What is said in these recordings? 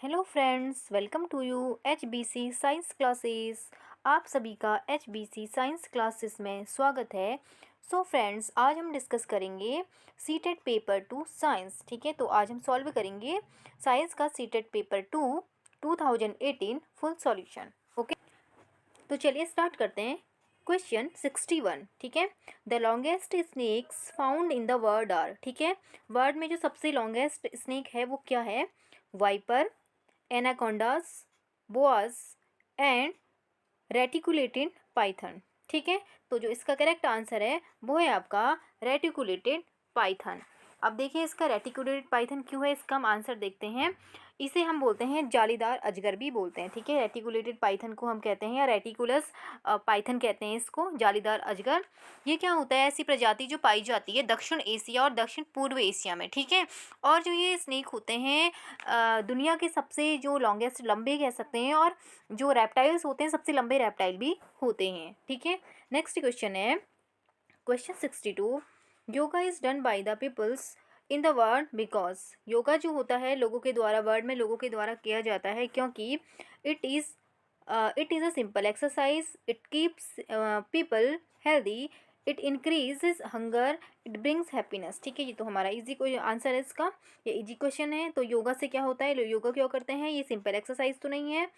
Hello friends, welcome to you HBC science classes. आप सभी का HBC साइंस क्लासेस में स्वागत है। सो फ्रेंड्स, आज हम डिस्कस करेंगे सीटेट पेपर 2 साइंस। ठीक है, तो आज हम सॉल्व करेंगे साइंस का CTET paper 2 2018 full solution. Okay, तो चलिए स्टार्ट करते हैं। क्वेश्चन 61। ठीक है, the longest snakes found in the world are. ठीक है, वर्ल्ड में जो सबसे लॉन्गेस्ट स्नेक है वो क्या है? Viper, anacondas, boas and reticulated python. ठीक है, तो जो इसका करेक्ट आंसर है वो है आपका रेटिकुलेटेड पाइथन। अब देखिए इसका रेटिकुलेटेड पाइथन क्यों है, इसका हम आंसर देखते हैं। इसे हम बोलते हैं जालीदार अजगर भी बोलते हैं। ठीक है, रेटिकुलेटेड पाइथन को हम कहते हैं या रेटिकुलस पाइथन कहते हैं इसको, जालीदार अजगर। ये क्या होता है? ऐसी प्रजाति जो पाई जाती है दक्षिण एशिया और दक्षिण पूर्व एशिया में। ठीक है, और जो ये स्नेक होते हैं दुनिया के सबसे जो लॉन्गेस्ट, लंबे कह सकते हैं, और जो रेप्टाइल्स होते हैं सबसे लंबे रेप्टाइल भी होते हैं। ठीक है, नेक्स्ट क्वेश्चन है question 62। Yoga is done by the peoples in the world because. Yoga जो होता है लोगों के द्वारा, वर्ल्ड में लोगों के द्वारा किया जाता है क्योंकि it is a simple exercise, it keeps people healthy, it increases hunger, it brings happiness. ठीक है, ये तो हमारा इजी को आंसर है इसका, ये इजी क्वेश्चन है। तो योगा से क्या होता है, योगा क्यों करते हैं? ये सिंपल एक्सरसाइज तो नहीं है।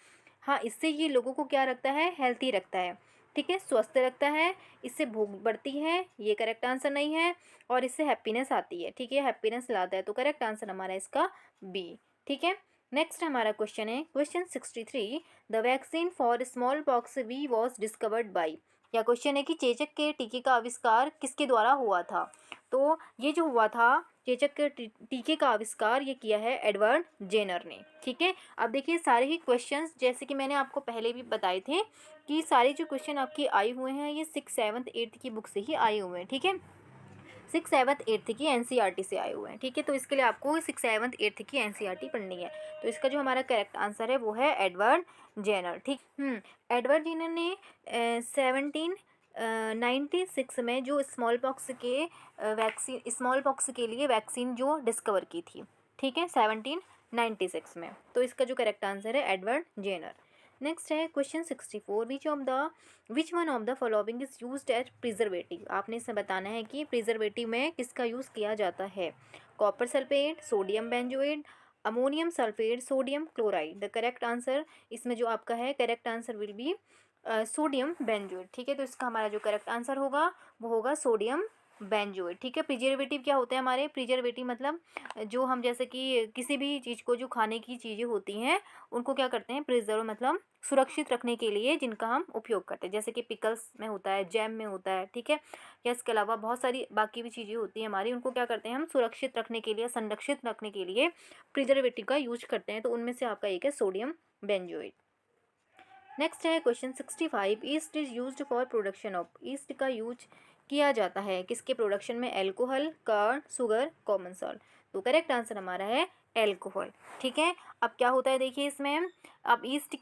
हाँ, इससे ये लोगों को क्या रखता है? हेल्थी रखता है। ठीक है, स्वस्थ रखता है। इससे भूख बढ़ती है, ये करेक्ट आंसर नहीं है। और इससे हैप्पीनेस आती है। ठीक है, हैप्पीनेस लाता है, तो करेक्ट आंसर हमारा इसका बी। ठीक है, नेक्स्ट हमारा क्वेश्चन है question 63। The vaccine for smallpox we was discovered by. या क्वेश्चन है कि चेचक के टीके का आविष्कार किसके द्वारा हुआ था? तो ये जो हुआ था चेचक के टीके का आविष्कार, ये किया है एडवर्ड जेनर ने। ठीक है, अब देखिए सारे ही क्वेश्चंस जैसे कि मैंने आपको पहले भी बताए थे कि सारे जो क्वेश्चन आपके आए हुए हैं ये 6th 7th 8th की बुक से ही आए हुए हैं। ठीक है, 6th 7th 8th की NCERT से आए हुए हैं। ठीक है, तो इसके लिए आपको 6th 7th 8th की NCERT पढ़नी है। तो इसका जो हमारा करेक्ट आंसर है वो है एडवर्ड जेनर। ठीक, एडवर्ड जेनर ने 1796 में जो स्मॉल पॉक्स के वैक्सीन, स्मॉल पॉक्स के लिए वैक्सीन जो डिस्कवर की थी। ठीक है, 1796 में। तो इसका जो करेक्ट आंसर है एडवर्ड जेनर। नेक्स्ट है question 64। Which one of the following is used as preservative. आपने इसे बताना है कि प्रिजर्वेटिव में किसका यूज़ किया जाता है? Copper sulphate, sodium benzoate, ammonium sulphate, sodium chloride. The correct answer इसमें जो आपका है, correct answer will be sodium benzoate. ठीक है, तो इसका हमारा जो करेक्ट आंसर होगा वो होगा सोडियम बेंजोएट। ठीक है, प्रिजर्वेटिव क्या होते हैं हमारे? प्रिजर्वेटिव मतलब जो हम जैसे कि किसी भी चीज़ को, जो खाने की चीज़ें होती हैं उनको क्या करते हैं? प्रिजर्व मतलब सुरक्षित रखने के लिए जिनका हम उपयोग करते हैं, जैसे कि पिकल्स में होता है, जैम में होता है। ठीक है, या इसके अलावा बहुत सारी बाकी भी चीज़ें होती हैं हमारी, उनको क्या करते हैं हम? सुरक्षित रखने के लिए, संरक्षित रखने के लिए प्रिजर्वेटिव का यूज करते हैं। तो उनमें से आपका एक है सोडियम बेंजोएट। नेक्स्ट है question 65। Yeast is used for production of. Yeast का यूज किया जाता है किसके प्रोडक्शन में? Alcohol, curd, sugar, common salt. तो करेक्ट आंसर हमारा है एल्कोहल। ठीक है, अब क्या होता है देखिए इसमें, अब ईस्ट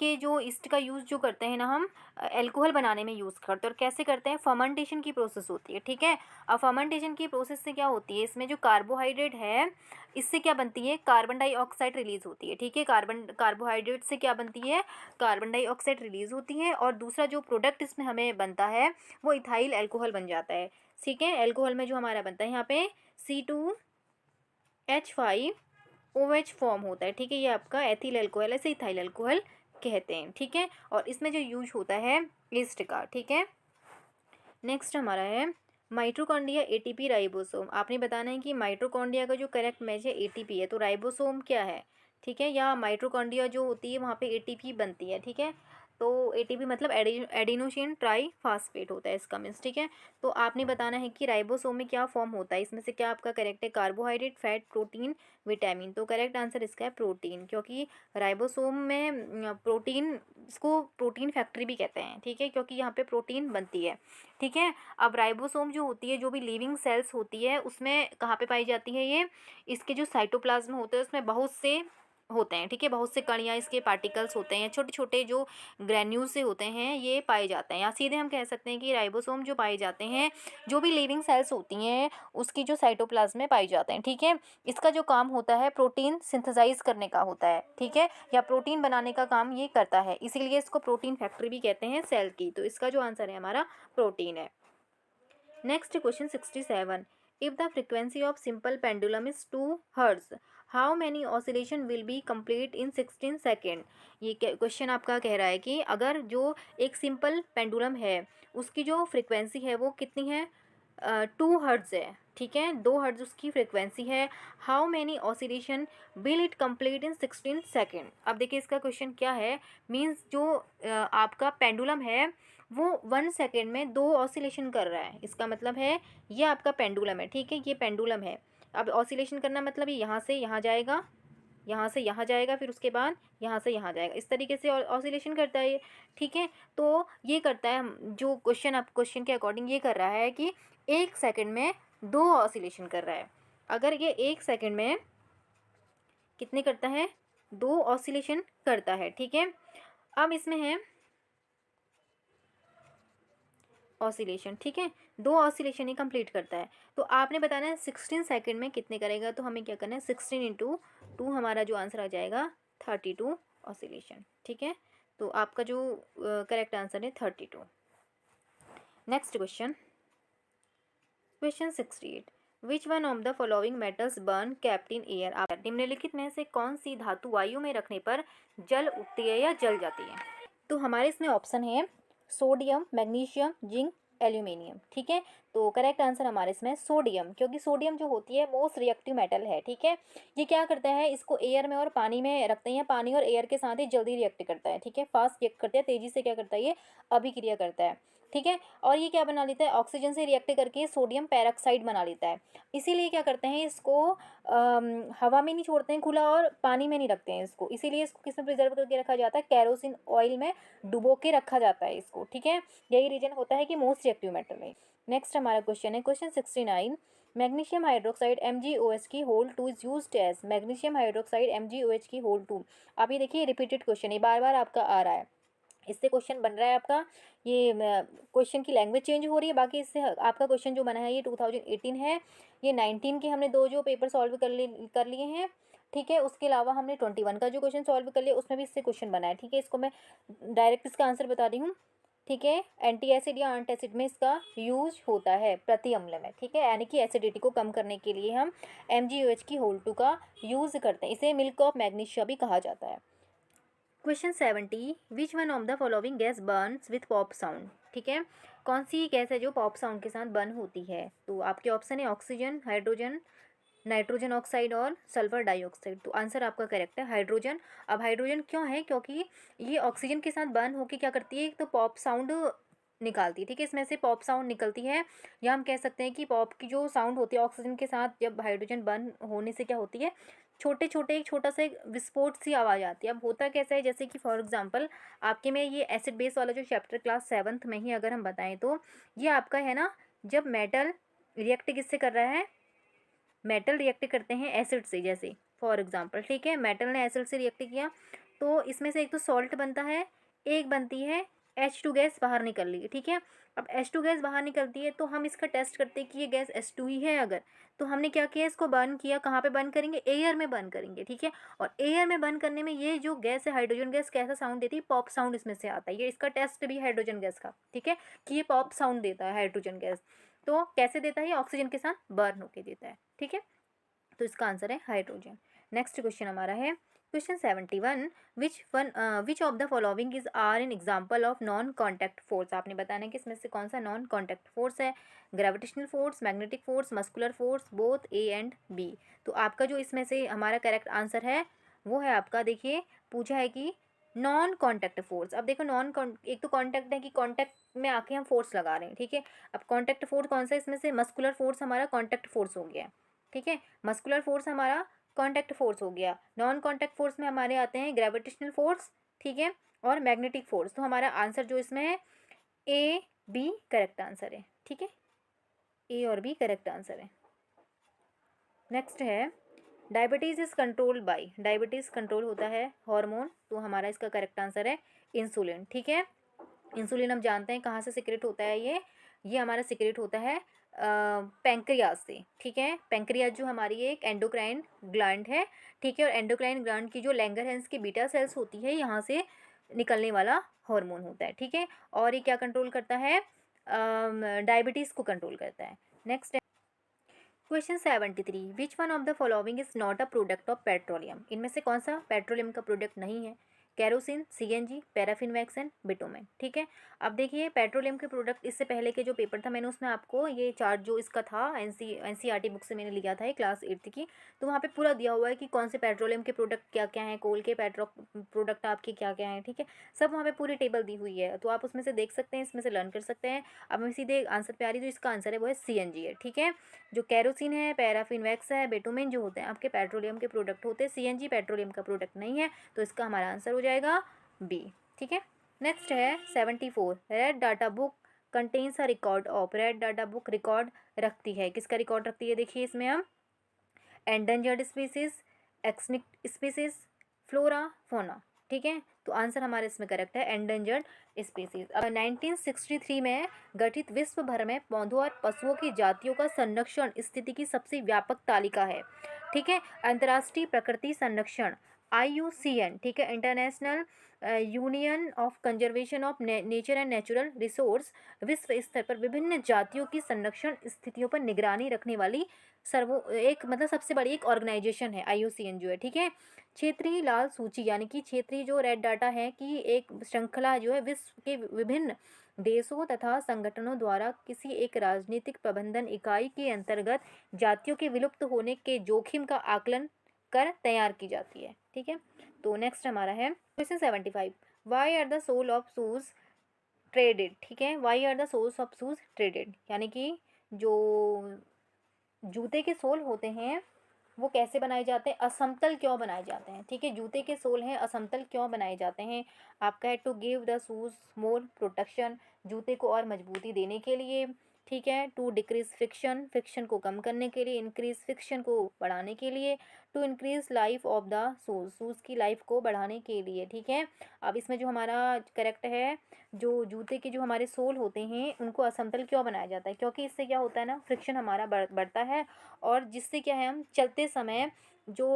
का यूज़ जो करते हैं ना हम, एल्कोहल बनाने में यूज़ करते हैं। और कैसे करते हैं? फर्मेंटेशन की प्रोसेस होती है। ठीक है, अब फर्मेंटेशन की प्रोसेस से क्या होती है, इसमें जो कार्बोहाइड्रेट है इससे क्या बनती है? कार्बन डाइऑक्साइड रिलीज होती है। ठीक है, कार्बोहाइड्रेट से क्या बनती है? कार्बन डाइऑक्साइड रिलीज होती है। और दूसरा जो प्रोडक्ट इसमें हमें बनता है वो इथाइल एल्कोहल बन जाता है। ठीक है, एल्कोहल में जो हमारा बनता है यहाँ पे C2H5OH फॉर्म होता है। ठीक है, ये आपका एथिल एल्कोहल है, इसे इथाइल एल्कोहल कहते हैं। ठीक है, और इसमें जो यूज होता है ईस्ट का। ठीक है, नेक्स्ट हमारा है माइटोकॉन्ड्रिया, ATP, राइबोसोम। आपने बताना है कि माइटोकॉन्ड्रिया का जो करेक्ट मैच है ATP है, तो राइबोसोम क्या है? ठीक है, या माइटोकॉन्ड्रिया जो होती है वहाँ पे ATP बनती है। ठीक है, तो ATP मतलब एडिनोसिन ट्राईफास्फेट होता है इसका मीन्स। ठीक है, तो आपने बताना है कि राइबोसोम में क्या फॉर्म होता है, इसमें से क्या आपका करेक्ट है? Carbohydrate, fat, protein, vitamin. तो करेक्ट आंसर इसका है प्रोटीन, क्योंकि राइबोसोम में प्रोटीन, इसको प्रोटीन फैक्ट्री भी कहते हैं। ठीक है, क्योंकि यहाँ पे प्रोटीन बनती है। ठीक है, अब राइबोसोम जो होती है, जो भी लिविंग सेल्स होती है उसमें कहाँ पे पाई जाती है ये? इसके जो साइटोप्लाज्म होते हैं उसमें बहुत से होते हैं, ठीक है। बहुत से कण या इसके पार्टिकल्स होते हैं, छोटे छोटे जो ग्रैन्यूल से होते हैं, ये पाए जाते हैं। या सीधे हम कह सकते हैं कि राइबोसोम जो पाए जाते हैं, जो भी लिविंग सेल्स होती हैं उसकी जो साइटोप्लाज्म में पाई जाते हैं, ठीक है। इसका जो काम होता है प्रोटीन सिंथेसाइज करने का होता है, ठीक है, या प्रोटीन बनाने का काम ये करता है, इसीलिए इसको प्रोटीन फैक्ट्री भी कहते हैं सेल की। तो इसका जो आंसर है हमारा प्रोटीन है। Next question 67, if the frequency of simple pendulum is 2 hertz, how many oscillation will be complete in 16 second. ये क्वेश्चन आपका कह रहा है कि अगर जो एक सिंपल पेंडुलम है उसकी जो फ्रीक्वेंसी है वो कितनी है, 2 हर्ट्ज है, ठीक है, 2 हर्ट्ज उसकी फ्रीक्वेंसी है। How many oscillation will it complete in 16 second. अब देखिए इसका क्वेश्चन क्या है, मीन्स जो आपका पेंडुलम है वो 1 सेकेंड में 2 ऑसिलेशन कर रहा है। इसका मतलब है ये आपका पेंडुलम है, ठीक है, ये पेंडुलम है। अब ऑसिलेशन करना मतलब ये यहाँ से यहाँ जाएगा, यहाँ से यहाँ जाएगा, फिर उसके बाद यहाँ से यहाँ जाएगा, इस तरीके से ऑसिलेशन करता है ये, ठीक है। तो ये करता है जो क्वेश्चन के अकॉर्डिंग ये कर रहा है कि 1 सेकेंड में 2 ऑसिलेशन कर रहा है। अगर ये 1 सेकेंड में कितने करता है, 2 ऑसिलेशन करता है, ठीक है। अब इसमें है ऑसिलेशन, ठीक है, 2 ऑसिलेशन ही कंप्लीट करता है। तो आपने बताना है 16 सेकंड में कितने करेगा, तो हमें क्या करना है 16 इंटू 2, हमारा जो आंसर आ जाएगा 32 ऑसिलेशन, ठीक है। तो आपका जो करेक्ट आंसर है 32। Next question 68, which one of the following metals burn kept in air. आप निम्नलिखित में से कौन सी धातु वायु में रखने पर जल उठती है या जल जाती है। तो हमारे इसमें ऑप्शन है सोडियम, मैग्नीशियम, जिंक, एल्यूमिनियम, ठीक है। तो करेक्ट आंसर हमारे इसमें सोडियम, क्योंकि सोडियम जो होती है मोस्ट रिएक्टिव मेटल है, ठीक है। ये क्या करता है, इसको एयर में और पानी में रखते हैं, पानी और एयर के साथ ही जल्दी रिएक्ट करता है, ठीक है, फास्ट रिएक्ट करता है, तेजी से क्या करता है ये अभिक्रिया करता है, ठीक है। और ये क्या बना लेता है, ऑक्सीजन से रिएक्ट करके सोडियम पेरोक्साइड बना लेता है। इसीलिए क्या करते हैं इसको हवा में नहीं छोड़ते हैं खुला और पानी में नहीं रखते हैं इसको, इसीलिए इसको किस में प्रिजर्व करके रखा जाता है, कैरोसिन ऑयल में डुबो के रखा जाता है इसको, ठीक है। यही रीजन होता है कि मोस्ट रिएक्टिव मेटल है। नेक्स्ट हमारा क्वेश्चन है क्वेश्चन 69, मैग्नीशियम हाइड्रोक्साइड MgOH की whole 2 is used as. Magnesium hydroxide MgOH की होल 2, आप ये देखिए रिपीटेड क्वेश्चन है, बार बार आपका आ रहा है, इससे क्वेश्चन बन रहा है आपका, ये क्वेश्चन की लैंग्वेज चेंज हो रही है, बाकी इससे आपका क्वेश्चन जो बना है ये 2018 है। ये 19 के हमने 2 जो पेपर सॉल्व कर लिए हैं, ठीक है। उसके अलावा हमने 21 का जो क्वेश्चन सॉल्व कर लिया उसमें भी इससे क्वेश्चन बना है, ठीक है। इसको मैं डायरेक्ट इसका आंसर बता रही हूँ, ठीक है। एंटी एसिड या एंटासिड में इसका यूज होता है प्रति अम्ल में, ठीक है, यानी कि एसिडिटी को कम करने के लिए हम MgOH की होल 2 का यूज़ करते हैं, इसे मिल्क ऑफ मैग्नीशिया भी कहा जाता है। Question 70, which one of the following gas Burns with pop sound, ठीक है, कौन सी गैस है जो पॉप साउंड के साथ बर्न होती है। तो आपके ऑप्शन है ऑक्सीजन, हाइड्रोजन, नाइट्रोजन ऑक्साइड और सल्फर डाइऑक्साइड। तो आंसर आपका करेक्ट है हाइड्रोजन। अब हाइड्रोजन क्यों है, क्योंकि ये ऑक्सीजन के साथ बर्न होकर क्या करती है, तो पॉप साउंड निकालती है, ठीक है, इसमें से पॉप साउंड निकलती है, या हम कह सकते हैं कि पॉप की जो साउंड होती है ऑक्सीजन के साथ जब हाइड्रोजन बर्न होने से क्या होती है, छोटे छोटे एक छोटा सा एक विस्फोट सी आवाज़ आती है। अब होता कैसा है, जैसे कि फॉर एग्जांपल आपके में ये एसिड बेस वाला जो चैप्टर क्लास 7th में ही अगर हम बताएं तो ये आपका है ना, जब मेटल रिएक्ट किससे कर रहा है, मेटल रिएक्ट करते हैं एसिड से, जैसे फॉर एग्जांपल, ठीक है, मेटल ने एसिड से रिएक्ट किया तो इसमें से एक तो सॉल्ट बनता है, एक बनती है H2 गैस बाहर निकल रही है, ठीक है। अब H2 गैस बाहर निकलती है तो हम इसका टेस्ट करते हैं कि ये गैस H2 ही है अगर, तो हमने क्या किया, इसको बर्न किया, कहाँ पे बर्न करेंगे, एयर में बर्न करेंगे, ठीक है। और एयर में बर्न करने में ये जो गैस है हाइड्रोजन गैस कैसा साउंड देती है, पॉप साउंड इसमें से आता है, ये इसका टेस्ट भी हाइड्रोजन गैस का, ठीक है, कि ये पॉप साउंड देता है हाइड्रोजन गैस। तो कैसे देता है, ऑक्सीजन के साथ बर्न होके देता है, ठीक है। तो इसका आंसर है हाइड्रोजन। नेक्स्ट क्वेश्चन हमारा है question 71, which of the following is are an example of non contact force. आपने बताना है कि इसमें से कौन सा नॉन कॉन्टैक्ट फोर्स है, gravitational force, magnetic force, muscular force, both A and B। तो आपका जो इसमें से हमारा करेक्ट आंसर है वो है आपका, देखिए पूछा है कि नॉन कॉन्टैक्ट फोर्स। अब देखो एक तो कॉन्टैक्ट है कि कॉन्टैक्ट में आके हम फोर्स लगा रहे हैं, ठीक है। अब कॉन्टैक्ट फोर्स कौन सा है, इसमें से मस्कुलर फोर्स हमारा कॉन्टैक्ट फोर्स हो गया, ठीक है, मस्कुलर फोर्स हमारा कॉन्टैक्ट फोर्स हो गया। नॉन कॉन्टैक्ट फोर्स में हमारे आते हैं ग्रेविटेशनल फोर्स, ठीक है, और मैग्नेटिक फोर्स। तो हमारा आंसर जो इसमें है A, B करेक्ट आंसर है, ठीक है, A और B करेक्ट आंसर है। नेक्स्ट है diabetes is control by, diabetes control होता है हार्मोन, तो हमारा इसका करेक्ट आंसर है इंसुलिन। ठीक है, इंसुलिन हम जानते हैं कहाँ से सिक्रेट होता है, ये हमारा सिक्रेट होता है पैंक्रियाज से। ठीक है, पैंक्रियाज जो हमारी एक एंडोक्राइन ग्लैंड है। ठीक है, और एंडोक्राइन ग्लैंड की जो लैंगरहैंस की बीटा सेल्स होती है, यहाँ से निकलने वाला हार्मोन होता है। ठीक है, और ये क्या कंट्रोल करता है, डायबिटीज़ को कंट्रोल करता है। Next question 73, which one of the following is not a product of petroleum, इनमें से कौन सा पेट्रोलियम का प्रोडक्ट नहीं है, kerosene, CNG, paraffin wax and bitumen. ठीक है, अब देखिए पेट्रोलियम के प्रोडक्ट, इससे पहले के जो पेपर था मैंने उसमें आपको ये चार्ट जो इसका था एनसीईआरटी बुक से मैंने लिया था, ये क्लास 8th की, तो वहाँ पे पूरा दिया हुआ है कि कौन से पेट्रोलियम के प्रोडक्ट क्या क्या हैं, कोल के प्रोडक्ट आपके क्या क्या हैं। ठीक है, सब वहाँ पे पूरी टेबल दी हुई है, तो आप उसमें से देख सकते हैं, इसमें से लर्न कर सकते हैं। अब हमें सीधे आंसर पे आ रही, जो इसका आंसर है वो है सीएनजी है। ठीक है, जो कैरोसिन है, पैराफिन वैक्स है, बिटुमेन जो होते हैं आपके पेट्रोलियम के प्रोडक्ट होते हैं, सीएनजी पेट्रोलियम का प्रोडक्ट नहीं है, तो इसका हमारा आंसर हो जाएगा बी। ठीक है, नेक्स्ट है 74, red data book contains a record of, red data book record रखती है, किसका रिकॉर्ड रखती है, देखिए इसमें हम endangered species, extinct species, flora, फोना। ठीक है, तो आंसर हमारे इसमें करेक्ट है एंडेंजर्ड स्पीसीज। अब 1963 में गठित विश्व भर में पौधों और पशुओं की जातियों का संरक्षण स्थिति की सबसे व्यापक तालिका है। ठीक है, अंतर्राष्ट्रीय प्रकृति संरक्षण IUCN, ठीक है, international union of conservation of nature and natural resource, विश्व स्तर पर विभिन्न जातियों की संरक्षण स्थितियों पर निगरानी रखने वाली एक मतलब सबसे बड़ी एक ऑर्गेनाइजेशन है IUCN जो है। ठीक है, क्षेत्रीय लाल सूची यानी कि क्षेत्रीय जो रेड डाटा है कि एक श्रृंखला जो है विश्व के विभिन्न देशों तथा संगठनों द्वारा किसी एक राजनीतिक प्रबंधन इकाई के अंतर्गत जातियों के विलुप्त होने के जोखिम का आकलन कर तैयार की जाती है। ठीक है, तो नेक्स्ट हमारा है question 75, why are the sole of shoes treaded. ठीक है, why are the soles of shoes treaded, यानी कि जो जूते के सोल होते हैं वो कैसे बनाए जाते हैं, असमतल क्यों बनाए जाते हैं। ठीक है, जूते के सोल हैं असमतल क्यों बनाए जाते हैं, आपका है to give the shoes more protection, जूते को और मजबूती देने के लिए। ठीक है, टू डिक्रीज फ्रिक्शन, फ्रिक्शन को कम करने के लिए, इंक्रीज फ्रिक्शन को बढ़ाने के लिए, to increase life of the shoes, shoes की लाइफ को बढ़ाने के लिए। ठीक है, अब इसमें जो हमारा करेक्ट है, जो जूते के जो हमारे सोल होते हैं उनको असमतल क्यों बनाया जाता है, क्योंकि इससे क्या होता है ना, फ्रिक्शन हमारा बढ़ता है, और जिससे क्या है, हम चलते समय जो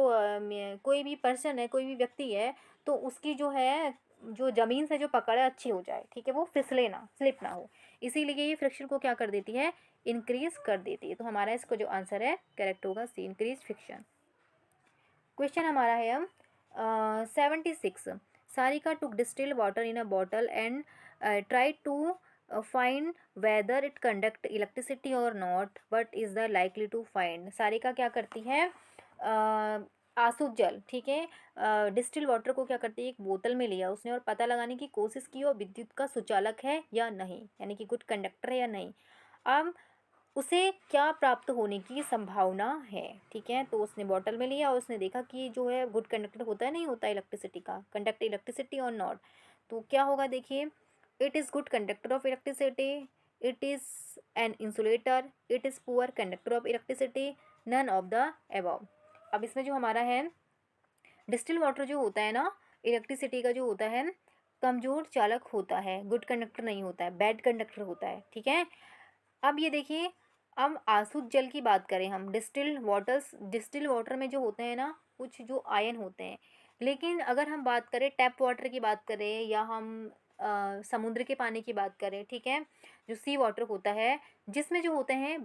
कोई भी पर्सन है, कोई भी व्यक्ति है, तो उसकी जो है जो ज़मीन से जो पकड़ है अच्छी हो जाए। ठीक है, वो फिसले ना, स्लिप ना हो, इसीलिए ये फ्रिक्शन को क्या कर देती है, इंक्रीज कर देती है। तो हमारा इसको जो आंसर है करेक्ट होगा सी, इंक्रीज फ्रिक्शन। क्वेश्चन हमारा है हम 76, Sarika took distil water in a bottle and try to find whether it conduct electricity or not, but is the likely to find. Sarika क्या करती है, आसुत जल, ठीक है, डिस्टिल वाटर को क्या करती है, एक बोतल में लिया उसने और पता लगाने की कोशिश की और विद्युत का सुचालक है या नहीं, यानी कि गुड कंडक्टर है या नहीं। अब उसे क्या प्राप्त होने की संभावना है। ठीक है, तो उसने बॉटल में लिया और उसने देखा कि जो है गुड कंडक्टर होता है नहीं होता इलेक्ट्रिसिटी का, कंडक्ट इलेक्ट्रिसिटी और नॉट, तो क्या होगा देखिए, it is good conductor of electricity, it is an insulator, it is poor conductor of electricity, none of the above. अब इसमें जो हमारा है डिस्टिल वाटर जो होता है ना, इलेक्ट्रिसिटी का जो होता है, कमज़ोर चालक होता है, गुड कंडक्टर नहीं होता है, बैड कंडक्टर होता है। ठीक है, अब ये देखिए, अब आसुत जल की बात करें हम, डिस्टिल वाटर में जो होते हैं ना कुछ जो आयन होते हैं, लेकिन अगर हम बात करें टैप वाटर की बात करें या हम समुद्र के पानी की बात करें, ठीक है, जो सी वाटर होता है जिसमें जो होते हैं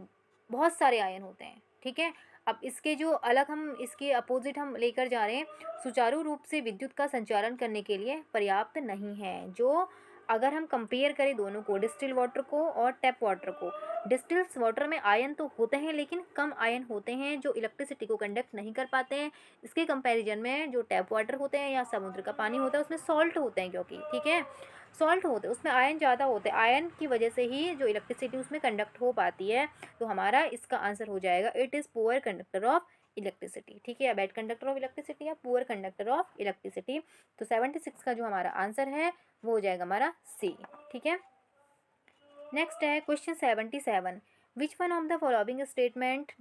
बहुत सारे आयन होते हैं। ठीक है, अब इसके जो अलग हम इसके अपोजिट हम लेकर जा रहे हैं, सुचारू रूप से विद्युत का संचालन करने के लिए पर्याप्त नहीं है। जो अगर हम कंपेयर करें दोनों को, डिस्टिल वाटर को और टैप वाटर को, डिस्टिल्स वाटर में आयन तो होते हैं लेकिन कम आयन होते हैं जो इलेक्ट्रिसिटी को कंडक्ट नहीं कर पाते हैं। इसके कंपैरिजन में जो टैप वाटर होते हैं या समुद्र का पानी होता है उसमें सॉल्ट होते हैं, क्योंकि ठीक है सॉल्ट होते हैं उसमें आयन ज़्यादा होते हैं, आयन की वजह से ही जो इलेक्ट्रिसिटी उसमें कंडक्ट हो पाती है। तो हमारा इसका आंसर हो जाएगा it is poor conductor of electricity. ठीक है, या बैड कंडक्टर ऑफ इलेक्ट्रिसिटी या पुअर कंडक्टर ऑफ इलेक्ट्रिसिटी। तो 76 का जो हमारा आंसर है वो हो जाएगा हमारा सी। ठीक है, नेक्स्ट है question 77, which one of the following statement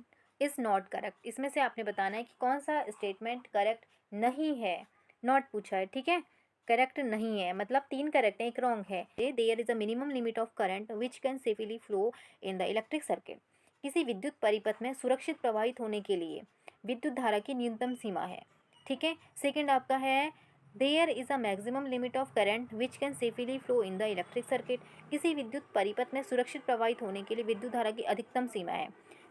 is not correct. इसमें से आपने बताना है कि कौन सा स्टेटमेंट करेक्ट नहीं है। नॉट पूछा है, ठीक है, करेक्ट नहीं है, मतलब 3 करेक्ट है, एक रॉन्ग है। There is a minimum limit of current which can safely flow in the electric circuit. किसी विद्युत परिपथ में सुरक्षित प्रवाहित होने के लिए विद्युत धारा की न्यूनतम सीमा है, ठीक है। सेकेंड आपका है there is a maximum limit of current which can safely flow in the electric circuit. किसी विद्युत परिपथ में सुरक्षित प्रवाहित होने के लिए विद्युत धारा की अधिकतम सीमा है।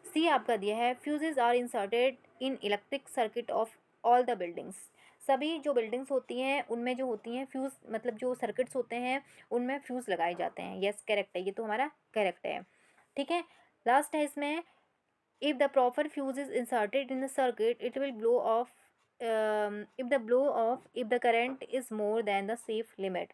सी आपका दिया है fuses are inserted in electric circuit of all the buildings. सभी जो बिल्डिंग्स होती हैं उनमें जो होती हैं फ्यूज़, मतलब जो सर्किट्स होते हैं उनमें फ्यूज़ लगाए जाते हैं। यस करेक्ट है, ये तो हमारा करेक्ट है, ठीक है। लास्ट है इसमें if the proper fuse is inserted in the circuit it will blow off if the current is more than the safe limit।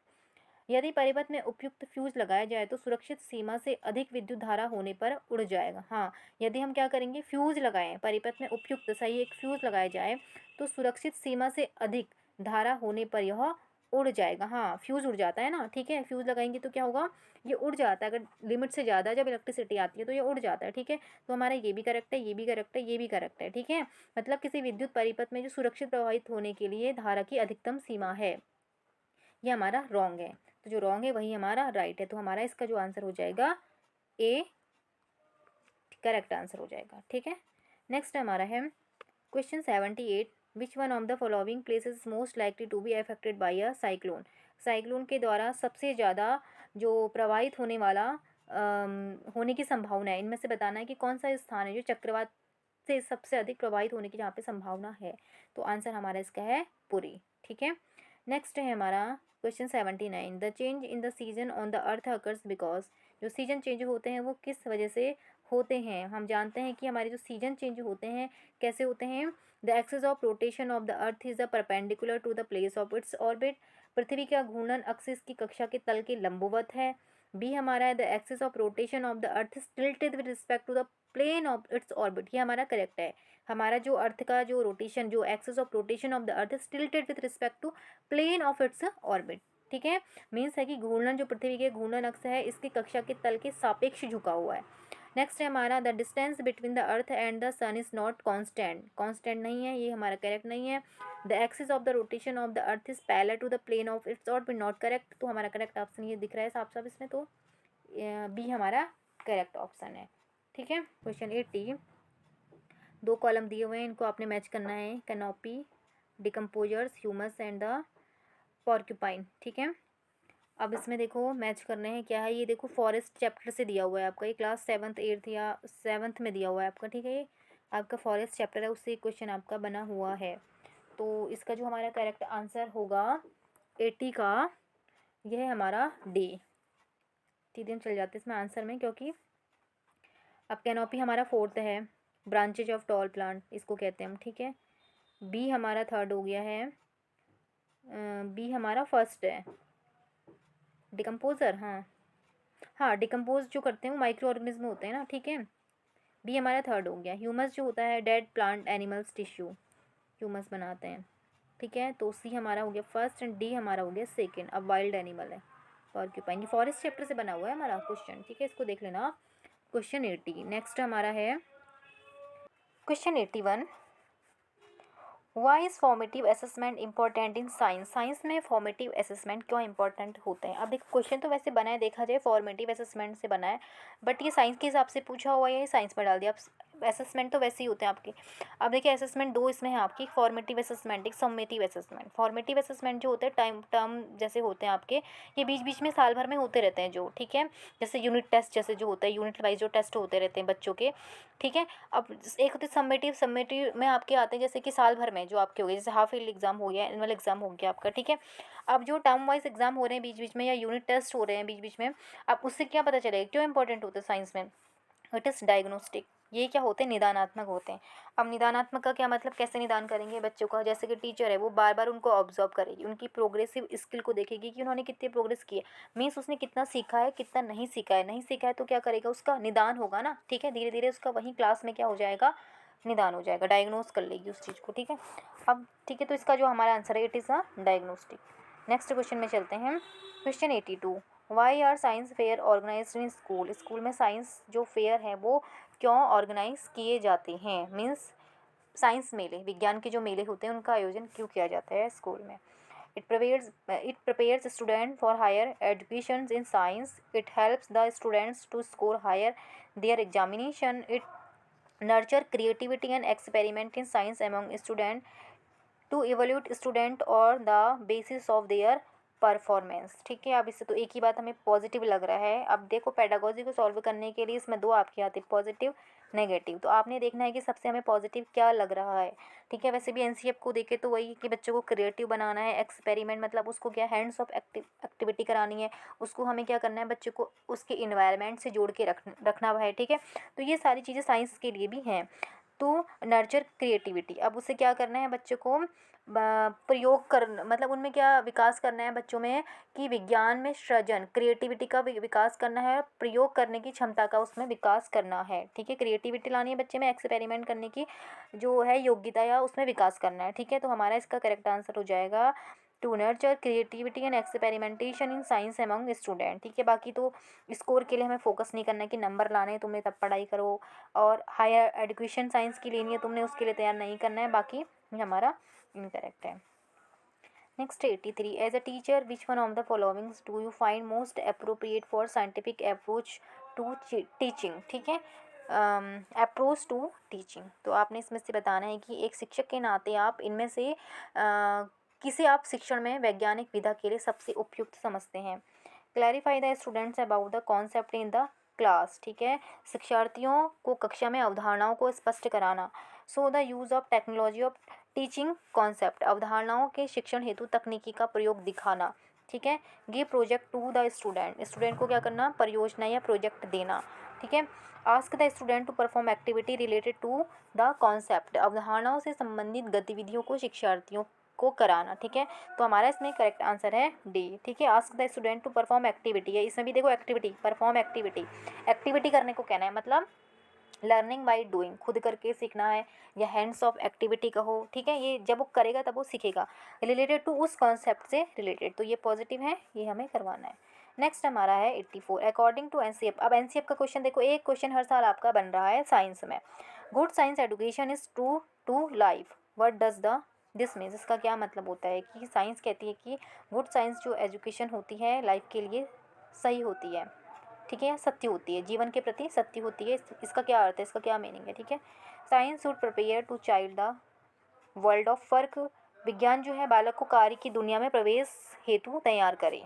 यदि परिपथ में उपयुक्त फ्यूज लगाया जाए तो सुरक्षित सीमा से अधिक विद्युत धारा होने पर उड़ जाएगा। हाँ, यदि हम क्या करेंगे, फ्यूज लगाएं, परिपथ में उपयुक्त सही एक फ्यूज लगाया जाए तो सुरक्षित सीमा से अधिक धारा होने पर यह उड़ जाएगा। हाँ, फ्यूज उड़ जाता है ना, ठीक है, फ्यूज लगाएंगे तो क्या होगा, ये उड़ जाता है। अगर लिमिट से ज़्यादा जब इलेक्ट्रिसिटी आती है तो ये उड़ जाता है, ठीक है। तो हमारा ये भी करेक्ट है, ये भी करेक्ट है, ये भी करेक्ट है, ठीक है। मतलब किसी विद्युत परिपथ में जो सुरक्षित प्रवाहित होने के लिए धारा की अधिकतम सीमा है, ये हमारा रॉन्ग है। तो जो रॉन्ग है वही हमारा राइट है। तो हमारा इसका जो आंसर हो जाएगा ए करेक्ट आंसर हो जाएगा, ठीक है। नेक्स्ट हमारा है question 78 which one of the following places most likely to be affected by a cyclone. Cyclone के द्वारा सबसे ज़्यादा जो प्रभावित होने वाला होने की संभावना है, इनमें से बताना है कि कौन सा स्थान है जो चक्रवात से सबसे अधिक प्रभावित होने की जहाँ पे संभावना है। तो आंसर हमारा इसका है पुरी, ठीक है। नेक्स्ट है हमारा question 79 the change in the season on the earth occurs because. जो सीजन चेंज होते हैं वो किस वजह से होते हैं। हम जानते हैं कि हमारे जो सीजन चेंज होते हैं कैसे होते हैं। The axis of rotation of the earth is the perpendicular to the place of its orbit. पृथ्वी का घूर्णन अक्ष की कक्षा के तल के लंबवत है। बी हमारा है the axis of rotation of the earth tilted with respect to the plane of its orbit. ये हमारा करेक्ट है। हमारा जो अर्थ का जो रोटेशन, जो axis of rotation of the earth tilted with respect to plane of its orbit, ठीक है। मीन्स है कि घूर्णन जो पृथ्वी के घूर्णन अक्ष है इसकी कक्षा के तल के सापेक्ष झुका हुआ है। नेक्स्ट है हमारा the distance between the earth and the sun is not constant. Constant नहीं है, ये हमारा करेक्ट नहीं है। The axis of the rotation of the earth is parallel to the plane of its orbit, not correct. तो हमारा correct option ये दिख रहा है साफ साफ इसमें, तो बी हमारा करेक्ट ऑप्शन है, ठीक है। क्वेश्चन 80 दो कॉलम दिए हुए हैं, इनको आपने मैच करना है। Canopy, decomposers, humus and the porcupine, ठीक है। अब इसमें देखो मैच करने हैं क्या है। ये देखो फॉरेस्ट चैप्टर से दिया हुआ है आपका, ये क्लास 7th 8th या 7th में दिया हुआ है आपका, ठीक है। ये आपका फॉरेस्ट चैप्टर है, उससे क्वेश्चन आपका बना हुआ है। तो इसका जो हमारा करेक्ट आंसर होगा 80 का, यह है हमारा डी। सीधे हम चल जाते हैं इसमें आंसर में, क्योंकि अब कैनोपी हमारा 4th है, ब्रांचेज ऑफ टॉल प्लांट इसको कहते हैं हम, ठीक है। बी हमारा 3rd हो गया है, बी हमारा 1st है। डिकम्पोजर, हाँ हाँ, डिकम्पोज जो करते हैं वो माइक्रो ऑर्गेनिज्म होते हैं ना, ठीक है। बी हमारा 3rd हो गया। ह्यूमस जो होता है dead plant animals tissue, humus बनाते हैं, ठीक है। तो सी हमारा हो गया 1st एंड डी हमारा हो गया 2nd। अब वाइल्ड एनिमल है पॉर्क्यूपाइन। ये फॉरेस्ट चैप्टर से बना हुआ है हमारा क्वेश्चन, ठीक है, इसको देख लेना। क्वेश्चन 80 नेक्स्ट हमारा है question 81 why is formative assessment important in science. Science में फॉर्मेटिव असेसमेंट क्यों इंपॉर्टेंट होते हैं। अब देखो क्वेश्चन तो वैसे बना है, देखा जाए फॉर्मेटिव असेसमेंट से बना है, बट ये साइंस के हिसाब से पूछा हुआ है, ये साइंस में डाल दिया। अब असेसमेंट तो वैसे ही होते हैं आपके। अब देखिए असेसमेंट दो इसमें है आपकी, फॉर्मेटिव असेसमेंट, एक समेटिव असेसमेंट। फॉर्मेटिव असेसमेंट जो होते हैं टाइम टर्म जैसे होते हैं आपके, ये बीच बीच में साल भर में होते रहते हैं जो, ठीक है। जैसे यूनिट टेस्ट जैसे जो होता है, यूनिट वाइज जो टेस्ट होते रहते हैं बच्चों के, ठीक है। अब एक होते समेटिव, समेटिव में आपके आते हैं जैसे कि साल भर में जो आपके हो गए, जैसे हाफ ईयरली एग्जाम हो गया, एनुअल एग्जाम हो गया आपका, ठीक है। अब जो टर्म वाइज एग्जाम हो रहे हैं बीच बीच में, या यूनिट टेस्ट हो रहे हैं बीच बीच में, अब उससे क्या पता चलेगा क्यों इंपॉर्टेंट होते हैं साइंस में। इट इज़ डायग्नोस्टिक, ये क्या होते हैं, निदानात्मक होते हैं। अब निदानात्मक का क्या मतलब, कैसे निदान करेंगे बच्चों का, जैसे कि टीचर है वो बार बार उनको ऑब्जर्व करेगी, उनकी प्रोग्रेसिव स्किल को देखेगी कि उन्होंने कितनी प्रोग्रेस की है, मीन्स उसने कितना सीखा है कितना नहीं सीखा है। नहीं सीखा है तो क्या करेगा, उसका निदान होगा ना, ठीक है। धीरे धीरे उसका वहीं क्लास में क्या हो जाएगा, निदान हो जाएगा, डायग्नोस कर लेगी उस चीज़ को, ठीक है। अब ठीक है, तो इसका जो हमारा आंसर है it is a diagnostic. Next question में चलते हैं। Question 82 why are science fair organized in school. School में साइंस जो फेयर है वो क्यों ऑर्गेनाइज किए जाते हैं, मीन्स साइंस मेले, विज्ञान के जो मेले होते हैं उनका आयोजन क्यों किया जाता है स्कूल में। It prepares students for higher education in science. It helps the students to score higher their examination. It nurture creativity and experiment in science among students to evaluate student और the basis of their performance. ठीक है, अब इससे तो एक ही बात हमें positive लग रहा है। अब देखो पेडागोजी को सॉल्व करने के लिए इसमें दो आपके आते पॉजिटिव नेगेटिव, तो आपने देखना है कि सबसे हमें पॉजिटिव क्या लग रहा है। ठीक है, वैसे भी एनसीएफ को देखे तो वही कि बच्चों को क्रिएटिव बनाना है, एक्सपेरिमेंट मतलब उसको क्या हैंड्स ऑफ एक्टिविटी करानी है, उसको हमें क्या करना है, बच्चे को उसके इन्वायरमेंट से जोड़ के रखना है। ठीक है, तो ये सारी चीज़ें साइंस के लिए भी हैं। तो नर्चर क्रिएटिविटी, अब उसे क्या करना है, बच्चों को प्रयोग कर मतलब उनमें क्या विकास करना है बच्चों में कि विज्ञान में सृजन क्रिएटिविटी का विकास करना है, प्रयोग करने की क्षमता का उसमें विकास करना है। ठीक है, क्रिएटिविटी लानी है बच्चे में, एक्सपेरिमेंट करने की जो है योग्यता या उसमें विकास करना है। ठीक है, तो हमारा इसका करेक्ट आंसर हो जाएगा to nurture creativity and experimentation in science among student. ठीक है, बाकी तो स्कोर के लिए हमें फोकस नहीं करना है कि नंबर लाने हैं तुमने तब पढ़ाई करो, और हायर एजुकेशन साइंस की लेनी है तुमने उसके लिए तैयार नहीं करना है, बाकी हमारा इनकरेक्ट है। Next 83, as a teacher which one of the followings do you find most appropriate for scientific approach to teaching. ठीक है, अप्रोच टू टीचिंग, तो आपने इसमें से बताना है कि एक शिक्षक के नाते आप इनमें से किसे आप शिक्षण में वैज्ञानिक विधा के लिए सबसे उपयुक्त समझते हैं। Clarify the students about the concept in the class. ठीक है, शिक्षार्थियों को कक्षा में अवधारणाओं को स्पष्ट कराना। So the use of technology of teaching concept, अवधारणाओं के शिक्षण हेतु तकनीकी का प्रयोग दिखाना। ठीक है, give project to the student, student को क्या करना, परियोजना या प्रोजेक्ट देना। ठीक है, ask the student to perform activity related to the concept, अवधारणाओं से संबंधित गतिविधियों को शिक्षार्थियों को कराना। ठीक है, तो हमारा इसमें करेक्ट आंसर है डी। ठीक है, ask the student to perform activity है, इसमें भी देखो एक्टिविटी, परफॉर्म एक्टिविटी, एक्टिविटी करने को कहना है, मतलब लर्निंग बाय डूइंग, खुद करके सीखना है, या हैंड्स ऑफ एक्टिविटी कहो। ठीक है, ये जब वो करेगा तब वो सीखेगा, रिलेटेड टू उस कॉन्सेप्ट से रिलेटेड, तो ये पॉजिटिव है, ये हमें करवाना है। नेक्स्ट हमारा है 84, अकॉर्डिंग टू एनसीएफ। अब एनसीएफ का क्वेश्चन देखो, एक क्वेश्चन हर साल आपका बन रहा है साइंस में। Good science education is true to life, what does the this means, इसका क्या मतलब होता है कि साइंस कहती है कि गुड साइंस जो एजुकेशन होती है लाइफ के लिए सही होती है। ठीक है, सत्य होती है, जीवन के प्रति सत्य होती है, इसका क्या अर्थ है, इसका क्या मीनिंग है। ठीक है, science should prepare to child the world of work, विज्ञान जो है बालक को कार्य की दुनिया में प्रवेश हेतु तैयार करे।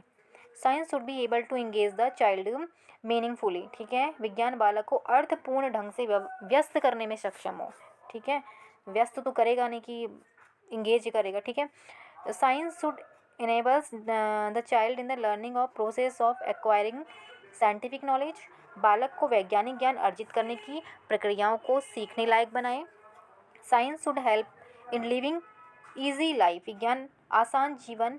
Science should be able to engage the child meaningfully. ठीक है, विज्ञान बालक को अर्थपूर्ण ढंग से व्यस्त करने में सक्षम हो। ठीक है, व्यस्त तो करेगा नहीं कि इंगेज करेगा। ठीक है, science should enables the child in the learning of process of acquiring scientific knowledge, बालक को वैज्ञानिक ज्ञान अर्जित करने की प्रक्रियाओं को सीखने लायक बनाए। Science should help in living easy life, विज्ञान आसान जीवन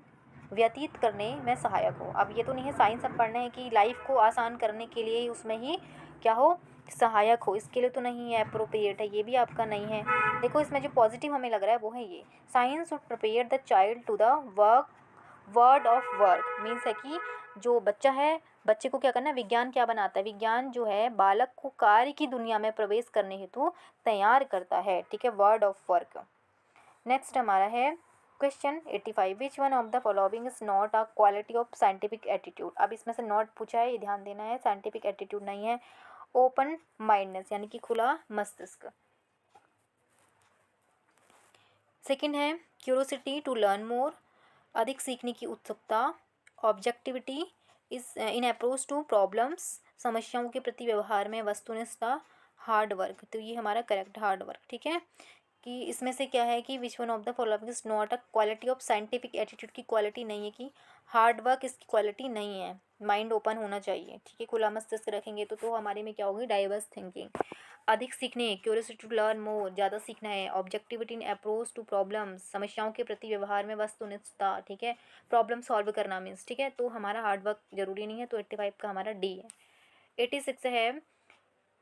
व्यतीत करने में सहायक हो। अब ये तो नहीं है साइंस अब पढ़ना है कि लाइफ को आसान करने के लिए उसमें ही क्या हो, सहायक हो, इसके लिए तो नहीं है, अप्रोप्रिएट है, ये भी आपका नहीं है। देखो इसमें जो पॉजिटिव हमें लग रहा है वो है ये, science should prepare the child to the word of work, means है कि जो बच्चा है, बच्चे को क्या करना है, विज्ञान क्या बनाता है, विज्ञान जो है बालक को कार्य की दुनिया में प्रवेश करने हेतु तैयार करता है। ठीक है, वर्ड ऑफ वर्क। नेक्स्ट हमारा है question 85, which one of the following is not a quality of scientific attitude. अब इसमें से नॉट पूछा है, ये ध्यान देना है, साइंटिफिक एटीट्यूड नहीं है। ओपन माइंडनेस यानी कि खुला मस्तिष्क। सेकंड है क्यूरोसिटी टू लर्न मोर, अधिक सीखने की उत्सुकता। Objectivity is in approach to problems, समस्याओं के प्रति व्यवहार में वस्तुनिष्ठता। हार्ड वर्क, तो ये हमारा करेक्ट हार्ड वर्क। ठीक है, कि इसमें से क्या है कि विच one of the following is not a quality of scientific attitude की क्वालिटी नहीं है कि हार्ड वर्क इसकी क्वालिटी नहीं है, माइंड ओपन होना चाहिए। ठीक है, खुला मस्तिष्क रखेंगे तो हमारे में क्या होगी, डाइवर्स थिंकिंग। अधिक सीखने, क्यूरियोसिटी टू लर्न मोर, ज़्यादा सीखना है। Objectivity in approach to problems, समस्याओं के प्रति व्यवहार में वस्तुनिष्ठता। ठीक है, प्रॉब्लम सॉल्व करना मीन्स। ठीक है, तो हमारा हार्डवर्क जरूरी नहीं है, तो 85 का हमारा डी है। 86 है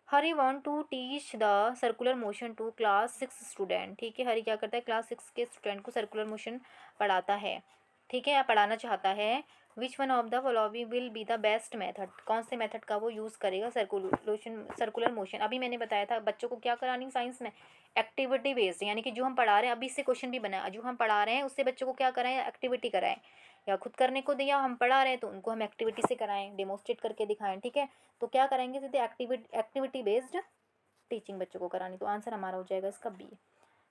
Hari want to teach the circular motion to class 6 student. ठीक है, हरी क्या करता है, क्लास 6 के स्टूडेंट को सर्कुलर मोशन पढ़ाता है। ठीक है, या पढ़ाना चाहता है। विच one of the following will be the best method, कौन से मेथड का वो यूज़ करेगा सर्कुलर मोशन। अभी मैंने बताया था बच्चों को क्या करानी साइंस में, एक्टिविटी बेस्ड, यानी कि जो हम पढ़ा रहे हैं, अभी इससे क्वेश्चन भी बना है, जो हम पढ़ा रहे हैं उससे बच्चों को क्या कराएं, एक्टिविटी कराएं, या खुद करने को दिया हम पढ़ा रहे हैं तो उनको हम एक्टिविटी से कराएं, डेमोस्ट्रेट करके दिखाएं, ठीक है। तो क्या कराएंगे, सीधे एक्टिविटी बेस्ड टीचिंग बच्चों को करानी। तो आंसर हमारा हो जाएगा इसका बी।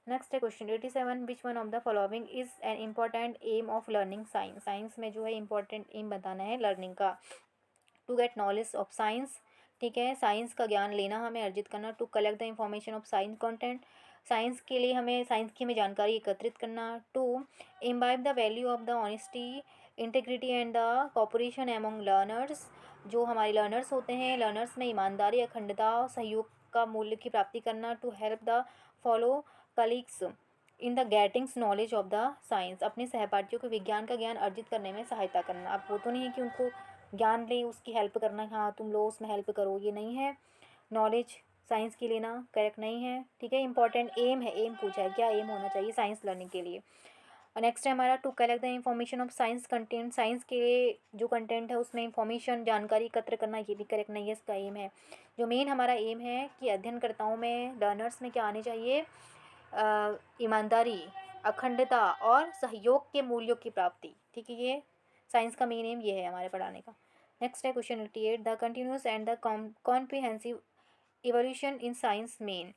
नेक्स्ट है question 87, which one of the following is an important aim of learning science. Science में जो है इंपॉर्टेंट एम बताना है लर्निंग का। To get knowledge of science, ठीक है, साइंस का ज्ञान लेना, हमें अर्जित करना। To collect the information of science content, science के लिए हमें साइंस की हमें जानकारी एकत्रित करना। To imbibe the value of the honesty, integrity and the cooperation among learners, जो हमारे लर्नर्स होते हैं, लर्नर्स में ईमानदारी, अखंडता, सहयोग का मूल्य की प्राप्ति करना। To help the fellow colleagues in the gettings knowledge of the science, अपने सहपाठियों को विज्ञान का ज्ञान अर्जित करने में सहायता करना। अब वो तो नहीं है कि उनको ज्ञान लें उसकी हेल्प करना, हाँ तुम लो उसमें हेल्प करो, ये नहीं है। नॉलेज साइंस की लेना करेक्ट नहीं है, ठीक है। इंपॉर्टेंट एम है, एम पूछा है, क्या एम होना चाहिए साइंस लर्निंग के लिए। और नेक्स्ट है हमारा to collect the information of science content, science के जो कंटेंट है उसमें इंफॉर्मेशन जानकारी एकत्र करना, ये भी करेक्ट नहीं है, इसका एम है। जो मेन हमारा एम है कि अध्ययनकर्ताओं में, लर्नर्स में क्या आने चाहिए, ईमानदारी, अखंडता और सहयोग के मूल्यों की प्राप्ति, ठीक है। ये साइंस का मेन एम ये है हमारे पढ़ाने का। नेक्स्ट है question 88, the continuous and the comprehensive evolution in science main,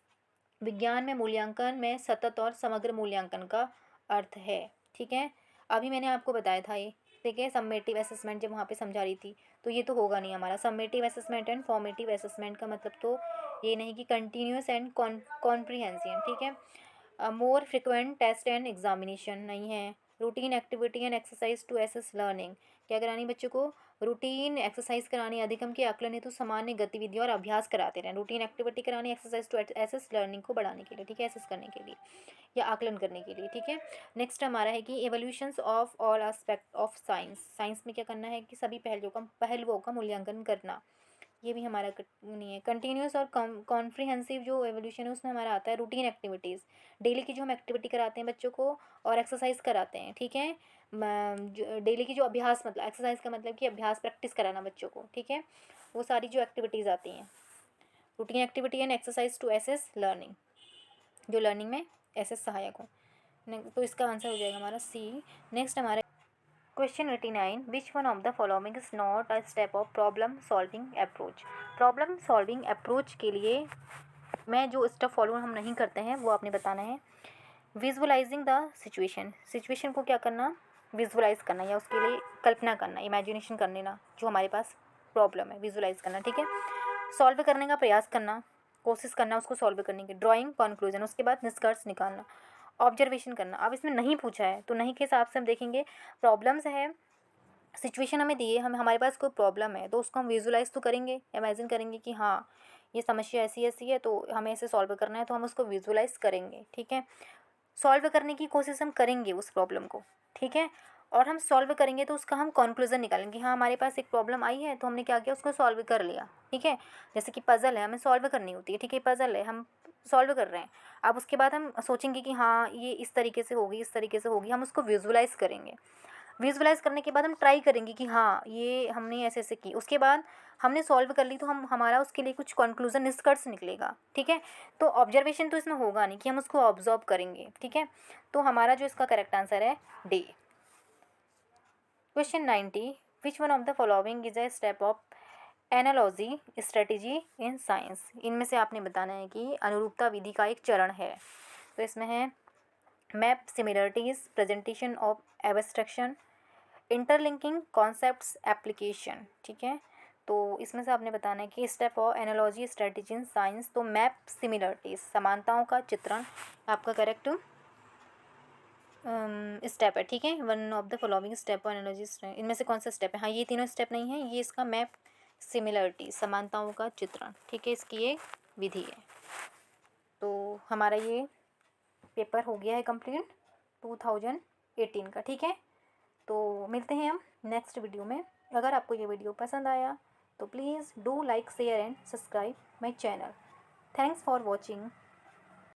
विज्ञान में मूल्यांकन में सतत और समग्र मूल्यांकन का अर्थ है, ठीक है। अभी मैंने आपको बताया था ये, ठीक है, समेटिव असेसमेंट जब वहाँ पे समझा रही थी, तो ये तो होगा नहीं हमारा। Summative assessment and formative assessment का मतलब तो ये नहीं कि कंटिन्यूस एंड कॉम्प्रिहेंसिव, ठीक है। More frequent test and examination नहीं है। Routine activity and exercise to assess learning, क्या करानी बच्चों को, रूटीन एक्सरसाइज करानी, अधिगम के आकलन हेतु सामान्य गतिविधि और अभ्यास कराते रहें। रूटीन एक्टिविटी करानी, एक्सरसाइज टू एसेस लर्निंग को बढ़ाने के लिए, ठीक है, एसेस करने के लिए या आकलन करने के लिए, ठीक है। नेक्स्ट हमारा है कि evolutions of all aspect of science, science में क्या करना है कि सभी पहलुओं का मूल्यांकन करना, ये भी हमारा नहीं है। कंटिन्यूस और कॉम्प्रिहेंसिव जो एवोल्यूशन है उसमें हमारा आता है रूटीन एक्टिविटीज़, डेली की जो हम एक्टिविटी कराते हैं बच्चों को और एक्सरसाइज कराते हैं, ठीक है। डेली की जो अभ्यास, मतलब एक्सरसाइज का मतलब कि अभ्यास प्रैक्टिस कराना बच्चों को, ठीक है, वो सारी जो एक्टिविटीज़ आती हैं, routine activity and exercise to assess learning, जो लर्निंग में एसेस सहायक हो। तो इसका आंसर हो जाएगा हमारा सी। नेक्स्ट हमारा question 89, which one of the following is not a step of problem solving approach. Problem solving approach के लिए मैं जो स्टेप फॉलो हम नहीं करते हैं वो आपने बताना है। विजुअलाइजिंग द सिचुएशन, सिचुएशन को क्या करना, विजुअलाइज करना या उसके लिए कल्पना करना, इमेजिनेशन कर लेना, जो हमारे पास प्रॉब्लम है विजुअलाइज करना, ठीक है। सॉल्व करने का प्रयास करना, कोशिश करना उसको सॉल्व करने की, ड्राइंग कंक्लूजन, उसके बाद निष्कर्ष निकालना, ऑब्जर्वेशन करना। अब इसमें नहीं पूछा है तो नहीं के हिसाब से हम देखेंगे, प्रॉब्लम्स है, सिचुएशन हमें दी है, हमारे पास कोई प्रॉब्लम है तो उसको हम विजुलाइज तो करेंगे, इमेजिन करेंगे कि हाँ ये समस्या ऐसी ऐसी है तो हमें इसे सॉल्व करना है, तो हम उसको विजुलाइज करेंगे, ठीक है। सॉल्व करने की कोशिश हम करेंगे उस प्रॉब्लम को, ठीक है, और हम सॉल्व करेंगे तो उसका हम कंक्लूजन निकालेंगे, हाँ हमारे पास एक प्रॉब्लम आई है तो हमने क्या किया, उसको सॉल्व कर लिया, ठीक है। जैसे कि पज़ल है, हमें सॉल्व करनी होती है, ठीक है, पज़ल है हम सॉल्व कर रहे हैं, अब उसके बाद हम सोचेंगे कि हाँ ये इस तरीके से होगी, इस तरीके से होगी, हम उसको विजुलाइज करेंगे। विजुलाइज करने के बाद हम ट्राई करेंगे कि हाँ ये हमने ऐसे ऐसे की, उसके बाद हमने सॉल्व कर ली तो हम हमारा उसके लिए कुछ कंक्लूजन निष्कर्ष निकलेगा, ठीक है। तो ऑब्जर्वेशन तो इसमें होगा नहीं कि हम उसको ऑब्जर्व करेंगे, ठीक है। तो हमारा जो इसका करेक्ट आंसर है D. Question 90, which one of the following is a step of analogy strategy in science. इनमें से आपने बताना है कि अनुरूपता विधि का एक चरण है। तो इसमें है map similarities, presentation of abstraction, interlinking concepts application, ठीक है। तो इसमें से आपने बताना है कि step of analogy strategy in science, तो मैप सिमिलरिटीज, समानताओं का चित्रण आपका करेक्ट स्टेप है, ठीक है। One of the following step of analogy, इनमें से कौन सा स्टेप है, हाँ ये तीनों स्टेप नहीं है, ये इसका मैप सिमिलरिटी, समानताओं का चित्रण, ठीक है, इसकी ये विधि है। तो हमारा ये पेपर हो गया है कंप्लीट 2018 का, ठीक है। तो मिलते हैं हम नेक्स्ट वीडियो में। अगर आपको ये वीडियो पसंद आया तो please do like share and subscribe my channel. Thanks for watching.